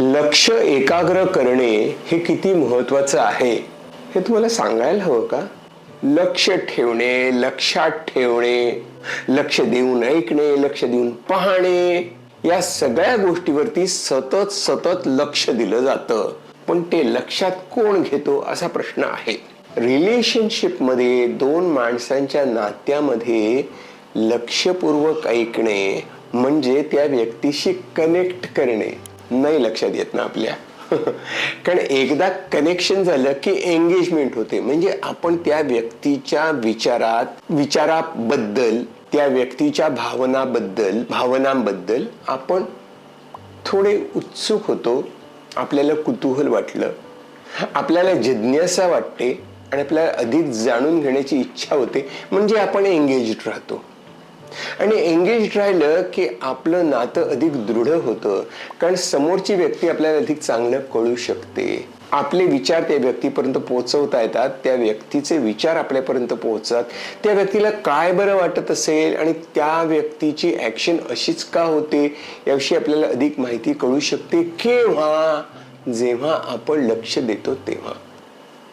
लक्ष एकाग्र करणे हे किती महत्वाचं आहे हे तुम्हाला सांगायला हवं का? लक्ष ठेवणे, लक्षात ठेवणे, लक्ष देऊन ऐकणे, लक्ष देऊन पाहणे, या सगळ्या गोष्टीवरती सतत सतत लक्ष दिलं जातं. पण ते लक्षात कोण घेतो असा प्रश्न आहे. रिलेशनशिप मध्ये दोन माणसांच्या नात्यामध्ये लक्षपूर्वक ऐकणे म्हणजे त्या व्यक्तीशी कनेक्ट करणे नाही लक्षात येत ना आपल्या. कारण एकदा कनेक्शन झालं की एंगेजमेंट होते. म्हणजे आपण त्या व्यक्तीच्या विचाराबद्दल, त्या व्यक्तीच्या भावनांबद्दल आपण थोडे उत्सुक होतो. आपल्याला कुतूहल वाटलं, आपल्याला जिज्ञासा वाटते आणि आपल्याला अधिक जाणून घेण्याची इच्छा होते. म्हणजे आपण एंगेज्ड राहतो. आणि एंगेज राहिलं की आपलं नातं अधिक दृढ होतं. कारण समोरची व्यक्ती आपल्याला अधिक चांगलं कळू शकते. आपले विचार त्या व्यक्तीपर्यंत पोहोचवता येतात, त्या व्यक्तीचे विचार आपल्यापर्यंत पोहोचतात. त्या व्यक्तीला काय बरं वाटत असेल आणि त्या व्यक्तीची ऍक्शन अशीच का होते याविषयी आपल्याला अधिक माहिती कळू शकते. केव्हा? जेव्हा आपण लक्ष देतो तेव्हा.